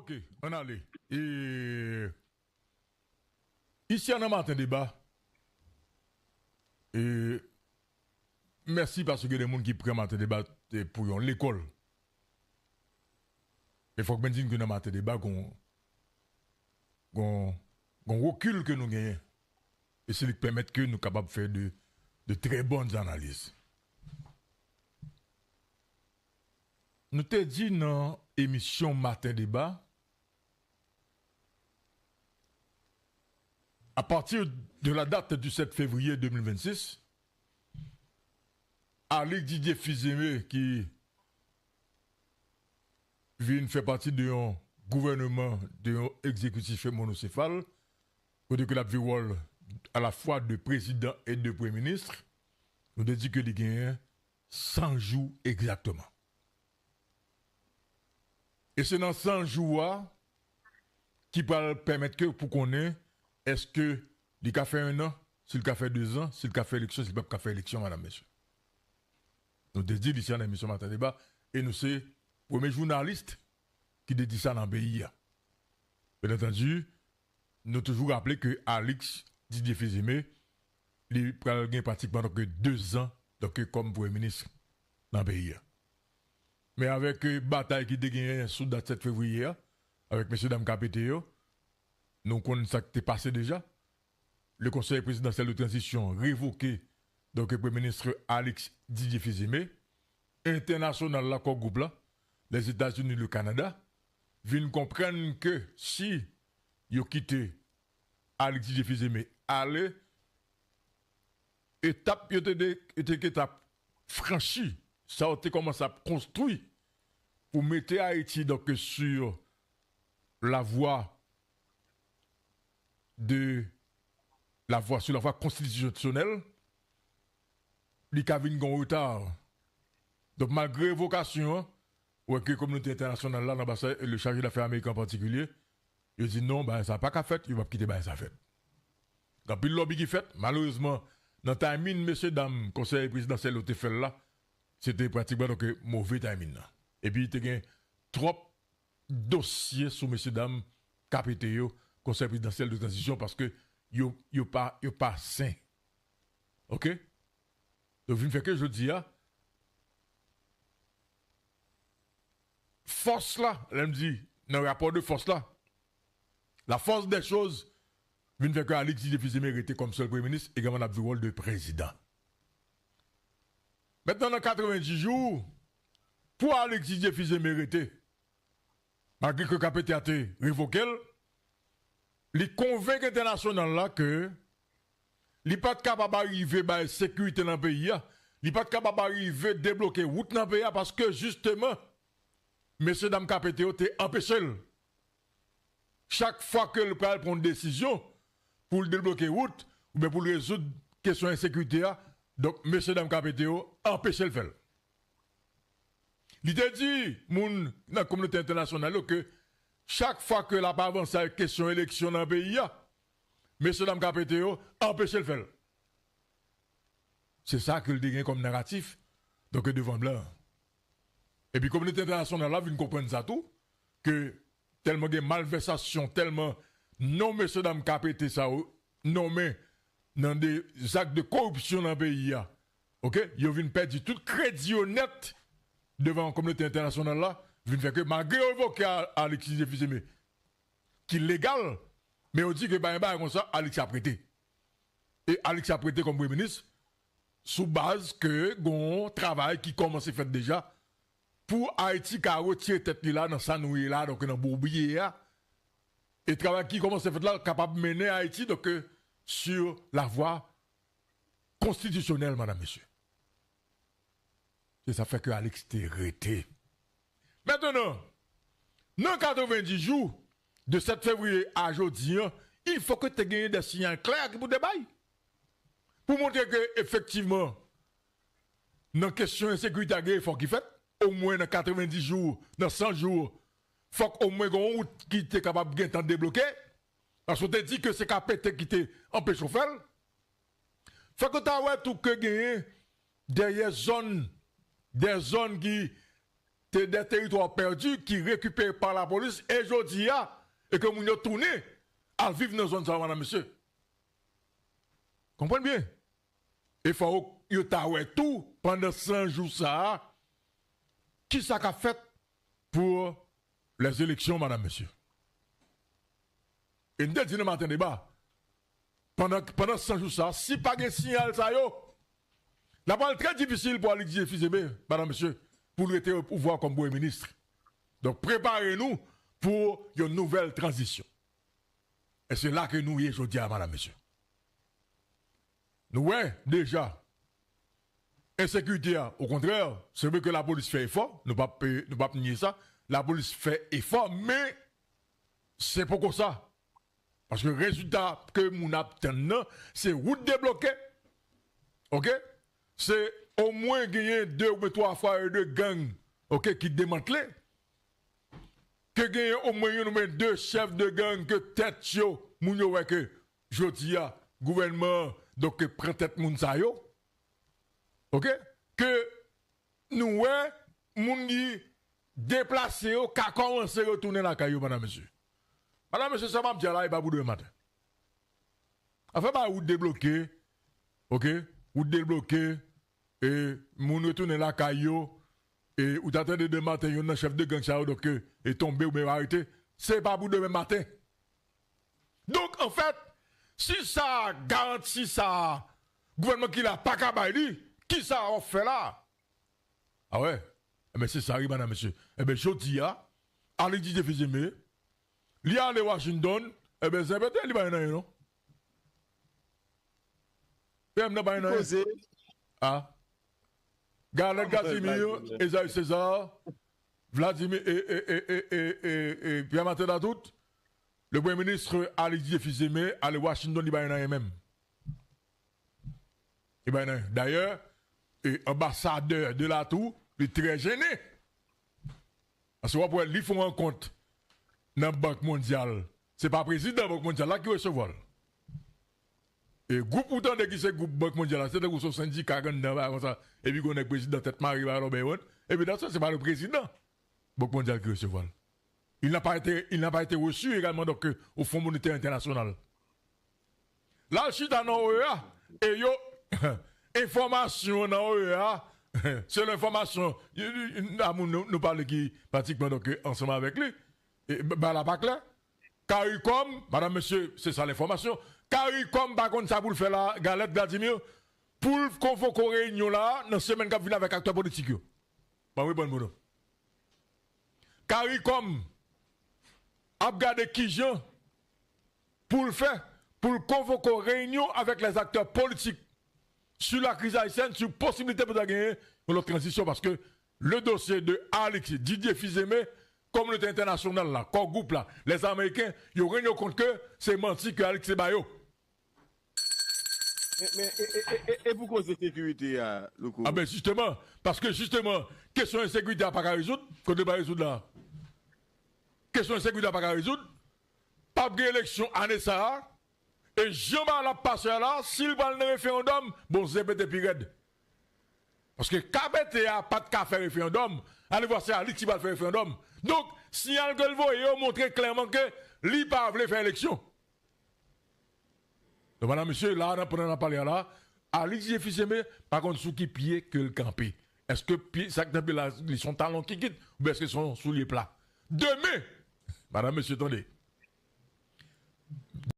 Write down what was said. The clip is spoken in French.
Ok, on allait. Et ici, on a matin débat. Et merci parce que les gens qui prennent matin débat pour l'école. Il faut que je dise que dans matin débat, qu'on recule que nous gagnons. Et c'est ce qui permet que nous sommes capables de faire de très bonnes analyses. Nous t'ai dit dans l'émission Matin Débat, à partir de la date du 7 février 2026, Alex Didier Fils-Aimé, qui vient faire partie d'un gouvernement, d'un exécutif monocéphale, côté que la vie à la fois de président et de premier ministre, nous avons dit que les gagnants 100 jours exactement. Et c'est dans 100 jours qui peut permettre que pour qu'on ait, est-ce que il a fait 1 an, s'il a fait 2 ans, s'il a fait élection, s'il n'a pas fait élection, madame, monsieur. Nous avons dit ici dans l'émission Matin Débat, et nous c'est le premier journaliste qui dit ça dans le pays. Bien entendu, nous toujours rappelé que Alex Didier Fils-Aimé, il a gagné pratiquement donc 2 ans donc, comme premier ministre dans le pays. Mais avec la bataille qui a gagné sous date 7 février, avec M. Dam Kapeteo, nous connaissons ça qui est passé déjà. Le conseil présidentiel de transition révoqué donc le premier ministre Alex Didier Fils-Aimé, international l'accord groupe là, les États-Unis et le Canada, viennent comprendre que si ils ont quitté Alex Didier Fils-Aimé, aller étape franchie, ça a été commencé à construire pour mettre Haïti donc sur la voie sur la voie constitutionnelle, il y a eu un retard. Donc malgré vocation, ouais que la communauté internationale là, l'ambassade et le chargé d'affaires américain en particulier, il dit non, ben ça n'a pas qu'à faire, il va quitter ben ça fait. Donc puis le lobby qui fait, malheureusement, dans le timing, messieurs, dames, conseil présidentiel au TFL là, c'était pratiquement donc mauvais timing là. Et puis il y a trop dossiers sur messieurs, dames, KPTO, conseil présidentiel de transition, parce que yo pas sain. Ok? Donc, je fais que je dis, force là, elle me dit, dans le rapport de force là, la force des choses, vient faire que Alex Didier Fils-Aimé était comme seul premier ministre, également dans le rôle de président. Maintenant, dans 90 jours, pour Alex Didier Fils-Aimé était, malgré que KPT a été révoqué, il convainc international là que il n'est pas capable d'arriver à la sécurité dans le pays, il n'est pas capable d'arriver à débloquer la route dans le pays parce que justement, messieurs, dames, KPTO, t'es empêché. Chaque fois que le pays prend une décision pour débloquer la route ou bien pour résoudre la question d'insécurité, donc messieurs, dames, KPTO, empêchez le faire. Il a dit, dans la communauté internationale, que chaque fois que la pas avance avec question élection dans le pays, messieurs, dames, KPTO, empêchez le faire. C'est ça que le dégaine comme narratif, donc devant blanc. Et puis, la communauté internationale, là, vous comprenez ça tout, que tellement de malversation, tellement non, messieurs, dames, KPT, ça, non, mais dans des actes de corruption dans le pays, ok, ils viennent perdre tout crédit honnête devant la communauté internationale, là, viennent faire que malgré évoquer Alexis Didier Fils-Aimé, qui est légal, mais on dit que comme ça, Alex a prêté. Et Alex a prêté comme premier ministre sous base que un travail qui commence à faire déjà pour Haïti qui a retiré tête là dans Sanoué là donc dans Bourbier là et travail qui commence à faire là capable de mener Haïti donc sur la voie constitutionnelle madame monsieur. Et ça fait que Alex était arrêté. Maintenant, dans 90 jours de 7 février à aujourd'hui, il faut que tu aies gagné des signaux clairs pour débat. Pour montrer que, effectivement, dans la question de sécurité, il faut qu'il fait, au moins dans 90 jours, dans 100 jours, il faut qu'au moins une route qui est capable de débloquer. Parce qu'on te dit que c'est KPT qui t'est empêché de faire. Il faut que tu aies tout que gagné derrière des zones qui c'est des territoires perdus qui récupèrent par la police et aujourd'hui, et que nous avons tourné à vivre dans une zone, madame, monsieur. Comprenez bien? Il faut que vous tout pendant 100 jours, ça. Qui ça qu'a fait pour les élections, madame, monsieur? Et nous disons matin débat. Pendant 100 jours, ça, si pas de signal, ça, la parole très difficile pour Alexis Fizeme, madame, monsieur, pour être au pouvoir comme Premier ministre. Donc, préparez-nous pour une nouvelle transition. Et c'est là que nous y sommes aujourd'hui, madame, monsieur. Nous, ouais, déjà, insécurité, au contraire, c'est vrai que la police fait effort, nous ne pouvons pas nier ça. La police fait effort, mais c'est pas comme ça. Parce que le résultat que nous obtenons, c'est route débloquée. OK? C'est au moins gagner 2 ou 3 fois de gangs, OK, qui démantelent. Que gagner au moins 2 chefs de gang que tête yo, moun yo wè que jodi a gouvernement donc prend tête moun sa yo. OK? Que nous wè moun yi déplacer yo ka commencer retourner la caillou madame monsieur. Madame monsieur ça m'a dit là il pas pour demain matin. Enfin ba ou débloquer. OK? Ou débloquer et moun retourner la caillou. Et ou t'attendez de matin, yon un chef de gang ça donc est tombé ou bien arrêté, c'est pas pour demain matin. Donc en fait, si ça garantit ça, gouvernement qui l'a pas kabali, qui ça on fait là? Ah ouais, mais c'est ça madame monsieur. Eh ben jodi a, Alexis Fizeme, li a le Washington, eh ben c'est peut-être li ba nan non. Pem nan ba nan. Ah. Garlet Gatimir, Esaïe César, Vladimir et Pierre Martin Datout, le Premier ministre Alexis Fizeme, à Washington, il va y en avoir même. D'ailleurs, l'ambassadeur de la Tour est très gêné. Parce que ils font un compte dans la Banque mondiale. Ce n'est pas le président de la Banque mondiale là qui recevoir. Et groupe pourtant de qui c'est groupe Banque mondiale, c'est un syndicat comme ça, et puis qu'on est président tête Marie Robert, et puis dans ça c'est pas le président Banque mondiale qui recevoir. Il n'a pas été reçu également donc au Fonds monétaire international. Là je suis dans l'OEA et yo information dans l'OEA, c'est l'information nous parlons qui pratiquement donc ensemble avec lui et bah la PAC là CARICOM, madame monsieur, c'est ça l'information. CARICOM, par contre, ça pour le faire là, Galette Vladimir, pour convoquer une réunion là, dans la semaine qui vient avec acteurs politiques. Bah oui, bon mot. CARICOM, a gardé Kijan, pour le faire, pour convoquer une réunion avec les acteurs politiques sur la crise haïtienne, sur la possibilité de gagner une transition, parce que le dossier de Alexis Didier Fizeme, communauté internationale là, corps groupe là, les Américains, ils ont réuni compte que c'est menti que Alexis Bayo. Et pour cause de sécurité, Loukou? Ah ben justement, parce que justement, question de sécurité n'a pas qu'à résoudre, qu'on ne pas résoudre là. Question de sécurité n'a pas qu'à résoudre, pas de élection année ça, et jamais la passer là, s'il va le référendum, bon, c'est peut-être plus raide. Parce que KBT a pas de cas faire référendum, allez voir c'est Ali qui va faire référendum. Donc, si elle veut le montrer clairement que lui pas voulu faire élection. Donc, madame, monsieur, là, pendant la parler là, Alexis Fizeme, par contre, sous qui pied que le campé. Est-ce que ça là, ils sont talons qui quittent ou est-ce qu'ils sont sous les plats? Demain, madame, monsieur, attendez.